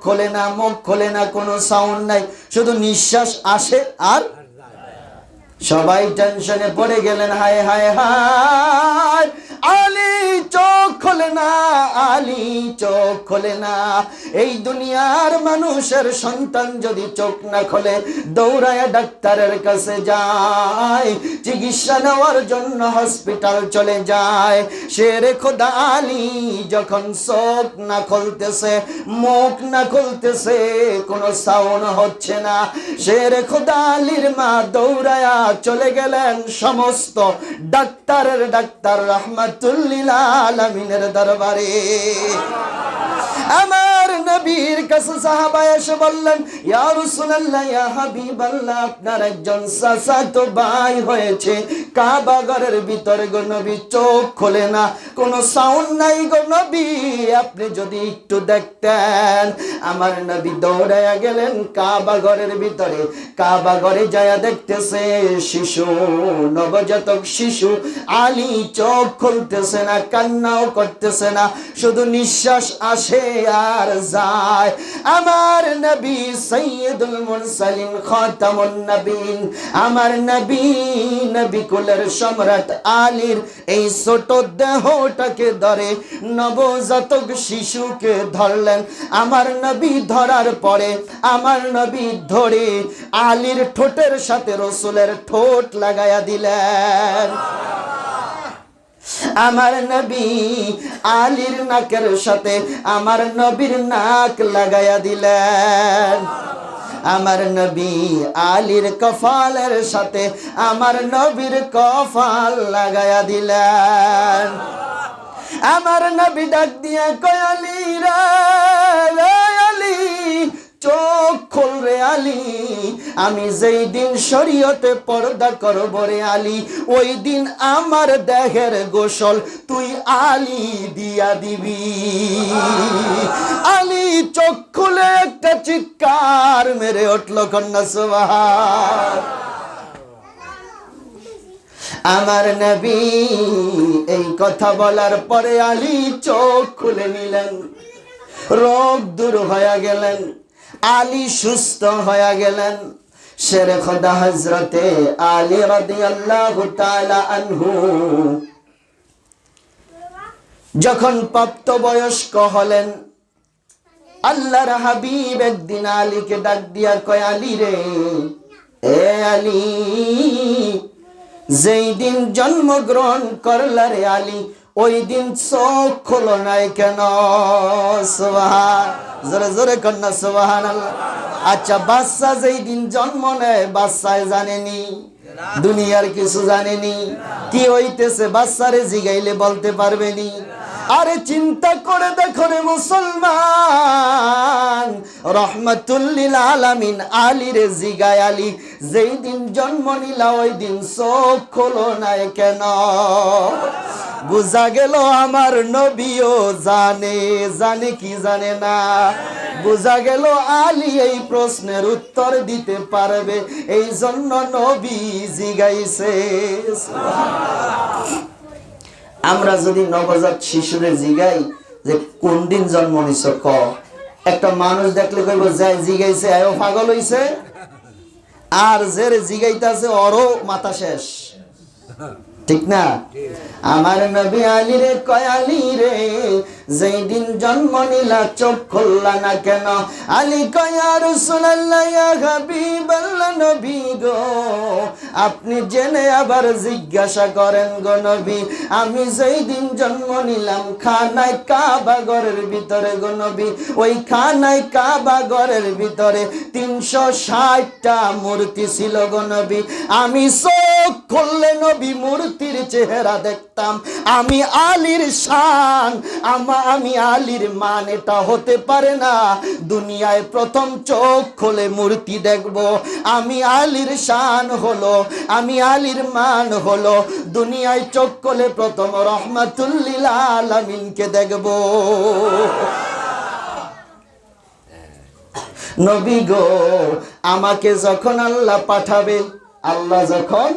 খোলে না, মুখ খোলে না, কোনো সাউন্ড নাই, শুধু নিঃশ্বাস আসে আর সবাই টেনশনে পড়ে গেলেন। হায় হায় হায়, আলী চোখ খোলে না, আলী চোখ খোলে না। এই দুনিয়ার মানুষের সন্তান যদি চোখ না খোলে, দৌড়ায় ডাক্তারের কাছে যায়, চিকিৎসা নেওয়ার জন্য হসপিটাল চলে যায়। শেরে খোদা আলী যখন চোখ না খুলতেছে, মুখ না খুলতেছে, কোনো সাউন্ড হচ্ছে না, শেরে খোদা আলীর মা দৌড়ায়া চলে গেলেন সমস্ত ডাক্তারের ডাক্তার রাহমাতুল্লিল আলামিনের দরবারে। আমার নবীর কাছে সাহাবা এসে বললেন, ইয়া রাসূলুল্লাহ, ইয়া হাবিবাল্লাহ, আপনার একজন চাচাতো ভাই হয়েছে কাবা ঘরের ভিতরে গো নবী, চোখ খোলে না, কোনো সাউন্ড নাই গো নবী, আপনি যদি একটু দেখতেন। আমার নবী দৌড়ায়া গেলেন কাবা ঘরের ভিতরে। কাবা ঘরে যায়া দেখতেছে শিশু, নবজাতক শিশু আলী চোখ খুলতেছে না, কান্নাও করতেছে না, শুধু নিঃশ্বাস আসে আর যায়। আমার নবী সাইয়্যিদুল মুরসালিন, খাতামুন নবীন, আমার নবী, নবী কুলের সম্রাট আলীর এই ছোট দেহটাকে ধরে, নবজাতক শিশুকে ধরলেন। আমার নবী ধরার পরে আমার নবী ধরে আলীর ঠোঁটের সাথে রসুলের ঠোঁট লাগায়া দিলেন। আমার নবী আলীর নাকের সাথে আমার নবীর নাক লাগায়া দিলেন। আমার নবী আলীর কফালের সাথে আমার নবীর কফাল লাগায়া দিলেন। আমার নবী ডাক দিয়া কয়, আলী রে আলী, চোখ খোল রে আলী, আমি যেই দিন শরীয়তে পর্দা করব রে আলী, ওই দিন আমার দেহের গোসল তুই আলী দিয়া দিবি। আলী চোখ খুলে একটা চিৎকার মেরে উঠল, কন্যা সুবহান। আমার নবী এই কথা বলার পরে আলী চোখ খুলে নিলেন, রোগ দূর হয়ে গেলেন, আলী সুস্থ হয়ে গেলেন। শেরে খোদা হযরতে আলী রাদিয়াল্লাহু তাআলা আনহু যখন প্রাপ্তবয়স্ক হলেন, আল্লাহর হাবিব একদিন আলীকে ডাক দিয়া কয়, আলী রে, এ আলী, যেই দিন জন্মগ্রহণ করলা রে আলী, ওই দিন চোখ খোলো নাই কেন? সুবহান, জোরে জোরে কন্যা সুবহানাল্লাহ। আচ্ছা, বাচ্চা যেই দিন জন্ম নেয় বাচ্চায় জানেনি, দুনিয়ার কিছু জানেনি, কি হইতেছে বাচ্চারে জিগাইলে বলতে পারবেনি। আরে চিন্তা করে দেখো রে মুসলমান, রহমাতুল্লিল আলামিন আলী রে জিগায়, আলী যেই দিন জন্ম নিলা ওই দিন চোখ খোলো নাই কেন? বুঝা গেল আমার নবীও জানে, জানে কি জানে না, বুঝা গেল আলী এই প্রশ্নের উত্তর দিতে পারবে, এই জন্য নবী জিগাইছে। আমরা যদি নবজাত শিশুরে জিগাই যে কোন দিন জন্ম নিছ ক, একটা মানুষ দেখলে কইব যাই জিগাইছে আয়ো পাগল হইছে, আর যে জিগাইতাছে ওরও মাথা শেষ, ঠিক না? আমার নবী আলী রে কয়, আলী রে, যেই দিন জন্ম নিলা চোখ খুললা না কেন? আলী কয়, ইয়া রাসূলুল্লাহ, ইয়া হাবিবাল্লাহ, নবী গো, আপনি জেনে আবার জিজ্ঞাসা করেন গো নবী, আমি যেই দিন জন্ম নিলাম খানায় কাবা ঘরের ভিতরে গো নবী, ওই খানায় কাবা ঘরের ভিতরে 360টা মূর্তি ছিল গো নবী, আমি চোখ খুললে নবী মূর্তির চেহারা দেখতাম, আমি আলীর শান, আমি আলীর মান, এটা হতে পারে না, দুনিয়ায় প্রথম চোখ খুলে মূর্তি দেখব, আমি আলীর শান হলো, আমি আলীর মান হলো, দুনিয়ায় চোখ খুলে প্রথম রহমাতুল্লিল আলামিনকে দেখব। নবী গো, আমাকে যখন আল্লাহ পাঠাবে, আল্লাহ যখন,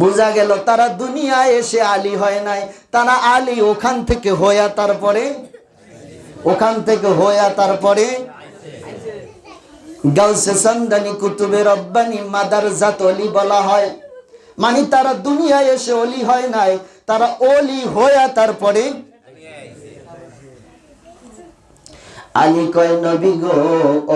বুঝা গেল তারা দুনিয়ায় এসে আলী হয় নাই, তারা আলী ওখান থেকে হইয়া তারপরে ওখান থেকে হইয়া তারপরে গাউসে সামদানি কুতুবে রব্বানি মাদারজাত ওলি বলা হয়। মানে তারা দুনিয়ায় এসে ওলি হয় নাই, তারা ওলি হইয়া তারপরে আলী কয় নবী গো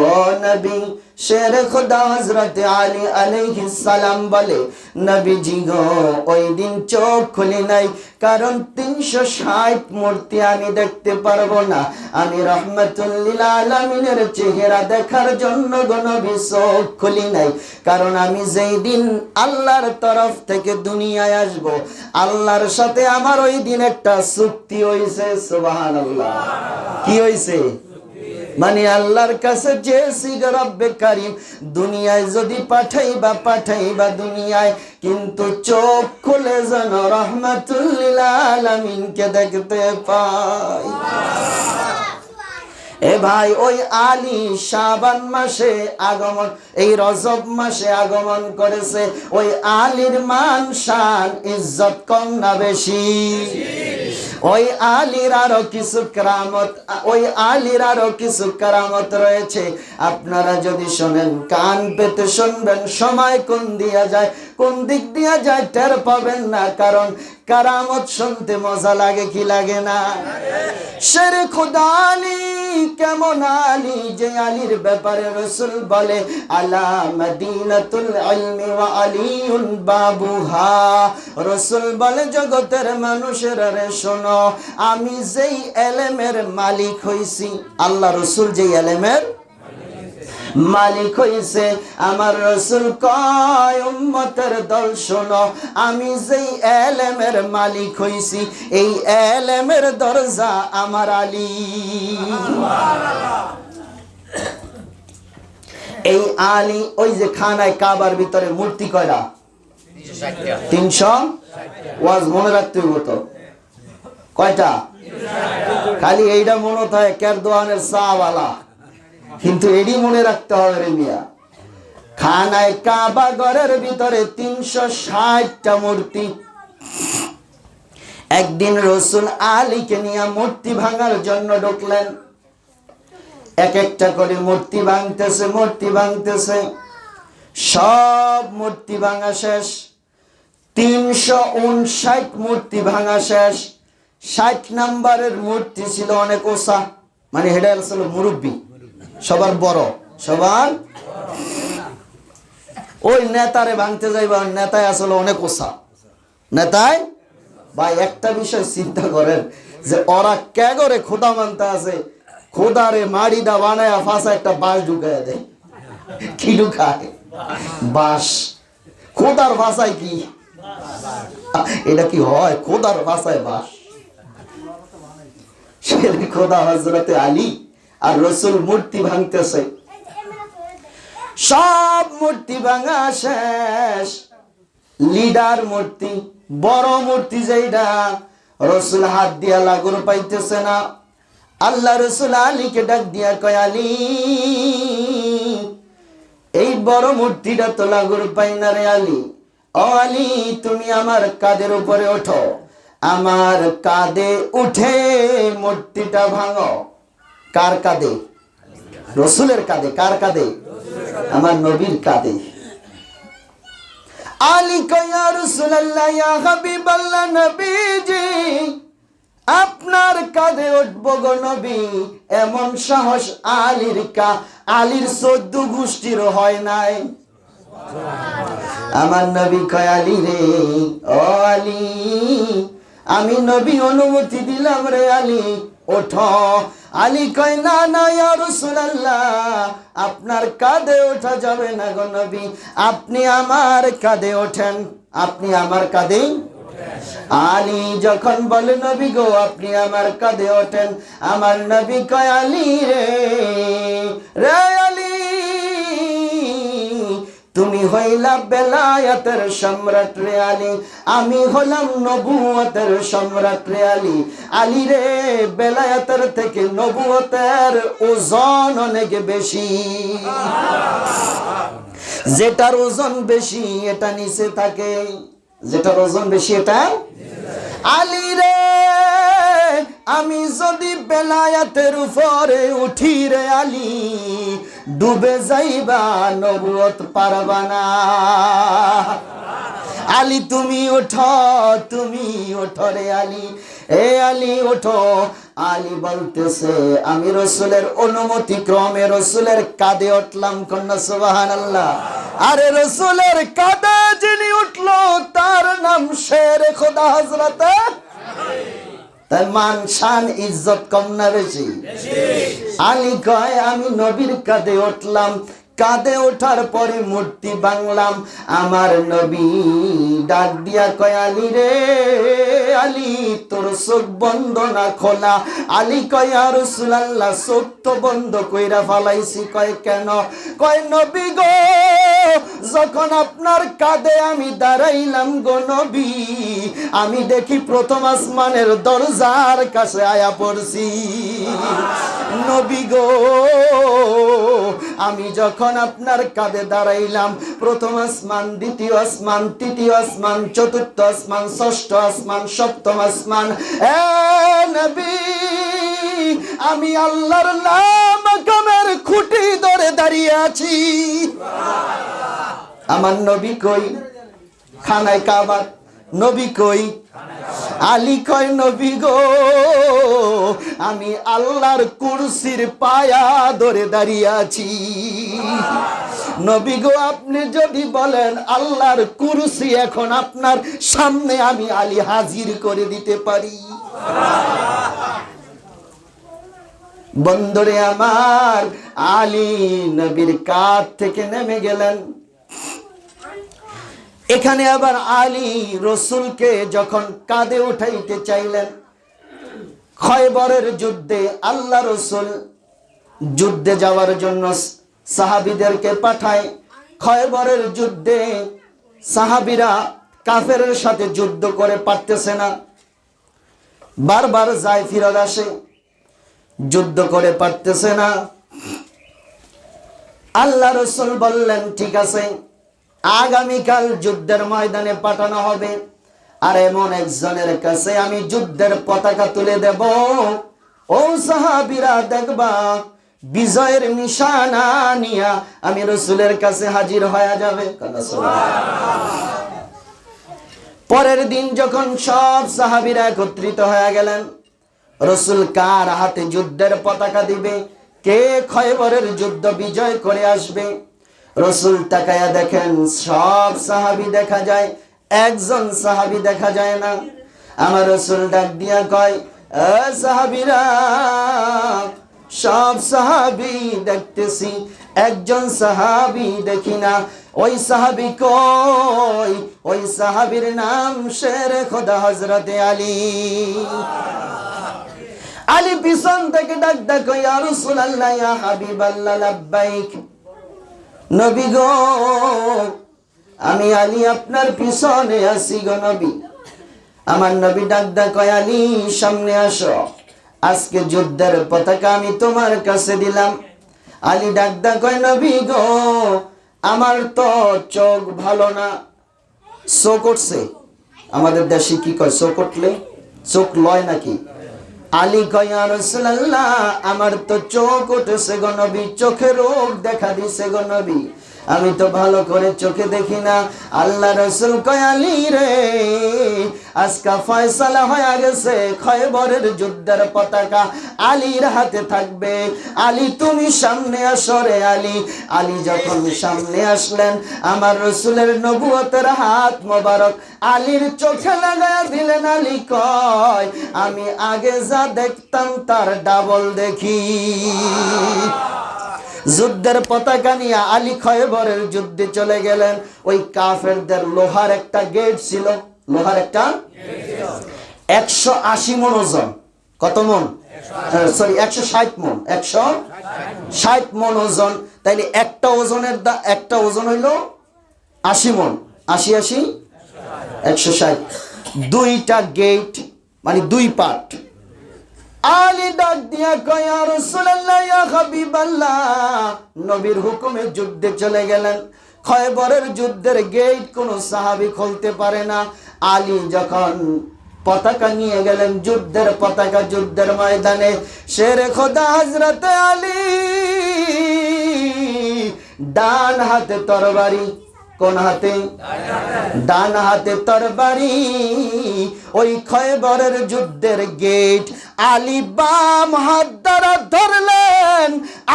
ও নবী, শের খুদা হযরত আলী আলাইহিস সালাম বলে নবীজি গো ওই দিন চোখ খুলি নাই, কারণ 360 মূর্তি আমি দেখতে পারবো না। আমি রহমাতুল লিল আলামিনের চেহারা দেখার জন্য গো নবী চোখ খুলি নাই, কারণ আমি যেই দিন আল্লাহর তরফ থেকে দুনিয়ায় আসব, আল্লাহর সাথে আমার ওই দিন একটা চুক্তি হইছে। সুবহানাল্লাহ। কি হইছে? মানে আল্লাহর কাছে যে সিগা রব্বে কারীম দুনিয়ায় যদি পাঠাইবা দুনিয়ায়, কিন্তু চোখ খুলে যেন রহমাতুল লিল আলামিনকে দেখতে পাই। এ ভাই, ওই আলী শাবান মাসে আগমন, এই রজব মাসে আগমন করেছে। ওই আলীর মান শান ইজ্জত কম না বেশি? ওই আলীর আরো কিছু কেরামত, ওই আলীর আরো কিছু কেরামত রয়েছে। আপনারা যদি শোনেন, কান পেতে শুনবেন, সময় কোন দিক দিয়া যায় টের পাবেন না, কারণ কেরামত শুনতে মজা লাগে কি লাগে না? শের খুদা আলী কেমন আলী, যে আলীর ব্যাপারে রাসূল বলে আলা মদিনাতুল ইলমি ওয়া আলিউন বাবুহা। রাসূল বলে জগতের মানুষেরা রে শোনো, আমি যেই এলেমের মালিক হইছি, আল্লাহ রাসূল যেই এলেমের মালিক হইছে, আমার রাসূল কয় উম্মতের দল শোনো, আমি যেই এলেমের মালিক হইছি, এই এলেমের দরজা আমার আলী। এই আলী ওই যে খানায় কাবার ভিতরে মূর্তি কয়টা? 300। ওয়াজ মনে রাখতে হইব তো কয়টা? খালি এইটা মনে থাকে কেরদোয়ানের চাওয়ালা, কিন্তু এডি মনে রাখতে হবে রে মিয়া। খানায় কাবা ঘরের ভিতরে 360টা মূর্তি। একদিন রাসূল আলীকে নিয়ে মূর্তি ভাঙার জন্য ঢুকলেন। এক একটা করে মূর্তি ভাঙতেছে। সব মূর্তি ভাঙা শেষ। 359 মূর্তি ভাঙা শেষ। 60 নম্বরের মূর্তি ছিল অনেক ওসা, মানে হেডা ছিল মুরব্বী, সবার বড়, সবার ওই নেতারে ভাঙতে যাইবা, নেতায় আসলে অনেক ওসা। নেতায় ভাই একটা বিষয় চিন্তা করেন, যে ওরা কে করে খোদা মানতে আছে, খোদারে মাড়িদা বানায় ফাঁসা একটা বাঁশ ঢুকায় দেয়। কি ঢুকায়? বাঁশ। খোদার ভাষায় কি এটা কি হয়? খোদার ভাষায় বাঁশ। খোদা হযরতে আলী আর রাসূল মূর্তি ভাঙতেছে। সব মূর্তি ভাঙা শেষ। লিডার মূর্তি, বড় মূর্তি যেটা, রাসূল হাত দিয়া লাগুর পাইতেছে না। আল্লাহ রাসূল আলীকে ডাক দিয়া কয়, আলী এই বড় মূর্তিটা তো লাগুর পাই না রে আলী। ও আলী, তুমি আমার কাঁধের উপরে ওঠো, আমার কাঁধে উঠে মূর্তিটা ভাঙো। কার কাঁধে? রাসূলের কাঁধে। কার কাঁধে? আমার নবীর কাঁধে। আলী কয়, ইয়া রাসূলুল্লাহ, ইয়া হাবিবাল্লাহ, নবীজি আপনার কাঁধে উঠবো গো নবী। এমন সাহস আলীর 14 গোষ্ঠীর হয় নাই। আমার নবী কয়, আলী রে, ও আলী, আমি নবী অনুমতি দিলাম রে আলী, ওঠো। আলী কয়, না না ইয়া রাসূলুল্লাহ, আপনার কাঁধে ওঠা যাবে না গো নবী, আপনি আমার কাঁধে ওঠেন, আপনি আমার কাঁধে। আলী যখন বলে, নবী গো আপনি আমার কাঁধে ওঠেন, আমার নবী কয়, আলী রে, রে আলী, তুমি হইলা বেলায়েতের সম্রাট রে আলী, আমি হলাম নবুয়তের সম্রাট রে আলী। আলী রে, বেলায়েতের থেকে নবুয়তের ওজন অনেক বেশি। যেটার ওজন বেশি এটা নিচে থাকে, যেটার ওজন বেশি এটা। আলী রে, আমি যদি বেলায়াতের উপরে উঠি রে আলী, ডুবে যাইবা নবুয়ত পারবা না। আলী তুমি ওঠো রে আলী, এ আলী ওঠো। আলী বলতেছে আমি রসুলের অনুমতি ক্রমে রসুলের কাঁধে উঠলাম, কন্যা সুবহানাল্লাহ। আরে রসুলের কাঁধে যিনি উঠলো তার নাম শেরে খোদা হযরত। তাই মান শান ইজ্জত কম না বেশি? আলী কয় আমি নবীর কাঁধে উঠলাম, কাঁধে ওঠার পরে মূর্তি বাংলাম। আমার নবী ডাক দিয়া কয় আলী রে আলী, তোর চোখ বন্ধ না খোলা? আলী কয় ইয়া রাসূলুল্লাহ, চোখ তো বন্ধ কইরা ফালাইছি। কয় কেন? কয় নবী গো, যখন আপনার কাঁধে আমি দাঁড়াইলাম গো নবী, আমি দেখি প্রথম আসমানের দরজার কাছে আয়া পড়ছি। নবী গো, আমি যখন আপনার কাঁধে দাঁড়াইলাম, প্রথম আসমান, দ্বিতীয় আসমান, তৃতীয় আসমান, চতুর্থ আসমান, ষষ্ঠ আসমান, সপ্তম আসমান, এ নবী আমি আল্লাহর নাম কামের খুঁটি ধরে দাঁড়িয়ে আছি। আমার নবী কই? খানায় কাবা। নবী কই? আলী কয় নবী গো, আমি আল্লাহর কুরসির পায়া ধরে দাঁড়িয়ে আছি। নবী গো, আপনি যদি বলেন আল্লাহর কুরসি এখন আপনার সামনে, আমি আলী হাজির করে দিতে পারি। বন্ধুরে আমার, আলী নবীর কাঁধ থেকে নেমে গেলেন। এখানে আবার আলী রসুলকে যখন কাঁধে উঠাইতে চাইলেন, খয়বরের যুদ্ধে আল্লাহ রসুল যুদ্ধে যাওয়ার জন্য সাহাবীদেরকে পাঠায়। খয়বরের যুদ্ধে সাহাবীরা কাফেরের সাথে যুদ্ধ করে পারতেছে না, বারবার যায় ফিরত আসে, যুদ্ধ করে পারতেছে না। আল্লাহ রসুল বললেন ঠিক আছে, আগামীকাল যুদ্ধের ময়দানে পাঠানো হবে, আর এমন একজনের কাছে আমি যুদ্ধের পতাকা তুলে দেব, ও সাহাবীরা দেখবা বিজয়ের নিশানা নিয়া আমি রসুলের কাছে হাজির হয়ে যাবে। পরের দিন যখন সব সাহাবীরা একত্রিত হয়ে গেলেন, রসুল কার হাতে যুদ্ধের পতাকা দিবে, কে খয়বরের যুদ্ধ বিজয় করে আসবে, রসুল তাকায়া দেখেন সব সাহাবী দেখা যায়, একজন সাহাবী দেখা যায় না। আমার রসুল ডাক দিয়া কয়, এ সাহাবীরা, সব সাহাবী দেখতেছি, একজন সাহাবী দেখি না। ওই সাহাবী কই? ওই সাহাবীর নাম শেরে খোদা হযরত আলী। আলী পিছন থেকে ডাক ডাক, ইয়া রাসূলুল্লাহ, ইয়া হাবিবাল্লাহ, লাব্বাইক। নবী গো, আমি আলী আপনার পিছনে আছি গো নবী। আমার নবী ডাক ডাক, আলী সামনে আসো, আজকে যুদ্ধের পতাকা আমি তোমার কাছে দিলাম। আলী ডাক ডাক, নবী গো, আমার তো চোখ ভালো না। চোখ উঠছে, আমাদের দেশে কি কয়, চোখ উঠলে চোখ লয় নাকি? আলী কয়, ইয়া রাসূলুল্লাহ, আমার তো চোখ উঠেছে গো নবী, চোখে রোগ দেখা দিছে গো নবী, আমি তো ভালো করে চোখে দেখি না। আল্লাহ রসুল কয়, আলী রে, আজকা ফয়সালা হয়ে গেছে, খয়বরের যুদ্ধের পতাকা আলীর হাতে থাকবে। আলী তুমি সামনে আসো রে আলী। আলী যখন সামনে আসলেন, আমার রসুলের নবুয়তের হাত মোবারক আলীর চোখে লাগায়া দিলেন। আলী কয়, আমি আগে যা দেখতাম তার ডাবল দেখি। যুদ্ধের পতাকা নিয়ে আলী খয়বরের যুদ্ধে চলে গেলেন। ওই কাফেরদের লোহার একটা গেট ছিল, লোহার একটা 180 মণ ওজন। কত মণ? সরি 160 মণ, 160 মণ ওজন। তাইলে একটা ওজনের একটা ওজন হইল 80 মণ, 80 80 160, দুইটা গেট মানে দুই পার্ট। আলী ডাক দিয়া কয়, ইয়া রাসূলুল্লাহ, ইয়া হাবিবাল্লাহ, নবীর হুকুমে যুদ্ধে চলে গেলেন। খয়বরের যুদ্ধের গেট কোন সাহাবী খুলতে পারে না। আলী যখন পতাকা নিয়ে গেলেন, যুদ্ধের পতাকা, যুদ্ধের ময়দানে শেরে খোদা হযরতে আলী ডান হাতে তরবারি, কোন হাতে? ডান হাতে তরবারি। ওই খয়বরের যুদ্ধের গেট আলী বাম হাত দ্বারা ধরলেন,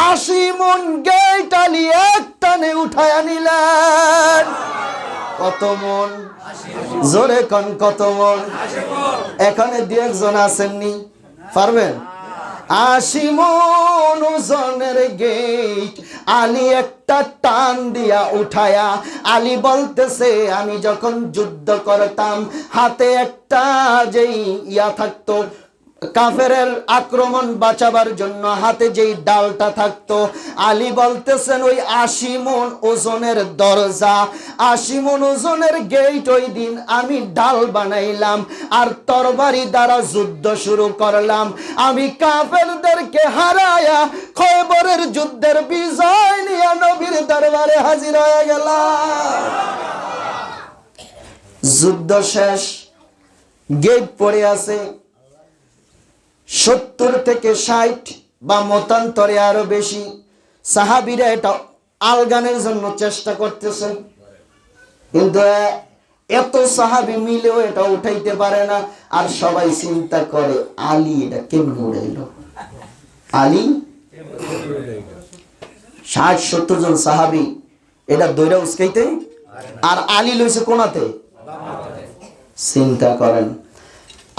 80 মণ গেট আলী এক টানে উঠায় নিলেন। কত মণ? জোরে কোন কত মণ? এখানে দু একজন আসেননি, পারবেন? 80 মণ ওজনের গেট আলী একটা টান দিয়া উঠায়া, আলী বলতেছে আমি যখন যুদ্ধ করতাম হাতে একটা যেই ইয়া থাকতো, কাফেরের আক্রমণ বাঁচাবার জন্য হাতে যেই ডালটা থাকতো, আলী বলতেছেন ওই 80 মণ ওজনের দরজা, 80 মণ ওজনের গেট ওই দিন আমি ডাল বানাইলাম আর তরবারি দ্বারা যুদ্ধ শুরু করলাম। আমি কাফেরদেরকে হারায়া খয়বরের যুদ্ধের বিজয় নিয়ে নবীর দরবারে হাজির হয়ে গেলাম। যুদ্ধ শেষ, গেট পড়ে আছে। 70 থেকে 60 বা মতান্তরে আরো বেশি সাহাবীরা এটা আলগানের জন্য চেষ্টা করতেছে, কিন্তু এত সাহাবী মিলেও এটা উঠাইতে পারে না। আর সবাই চিন্তা করে আলী এটা কেমন উড়াইল? আলী 60-70 জন সাহাবী এটা দইরা উস্কাইতে, আর আলী লইছে কোনাতে? চিন্তা করেন।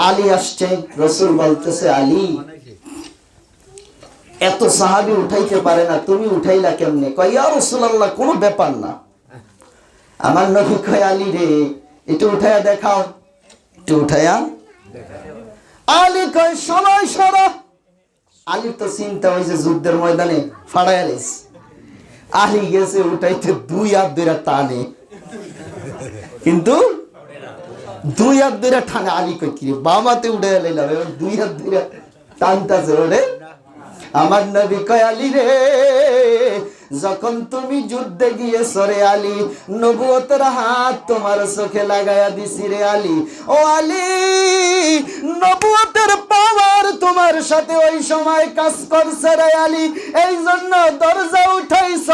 আলী আসছে, রাসূল বলতেছে আলী এত সাহাবী উঠাইতে পারে না, তুমি উঠাইলা কেমনে? কয় ইয়া রাসূলুল্লাহ কোনো ব্যাপার না। আমার নবী কয় আলী রে একটু উঠায়া দেখাও, একটু উঠায়া। আলী কয় সময় সরা। আলী তো চিন্তা হয়েছে যুদ্ধের ময়দানে ফাড়াইয়া লেস। আলী গেছে উঠাইতে, 2 হাত ধরে টানে, কিন্তু 2 হাত ধরে টানে। আলী কই কি বামাতে উঠে লাইলাম, 2 হাত ধরে টানতাছে ওরে। আমার নবী কয় আলী রে যখন তুমি যুদ্ধে গিয়েছ রে আলী, নবুয়তের হাত তোমার চোখে লাগায়া দিছি রে আলী। ও আলী নবুয়তের পাওয়ার তোমার সাথে ওই সময় কাজ করছে রে আলী, এই জন্য দরজা উঠাইছ।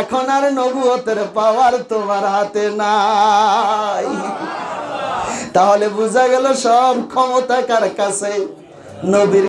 এখন আর নবুয়তের পাওয়ার তোমার হাতে নাই। তাহলে বোঝা গেল সব ক্ষমতা কার কাছে? নবীর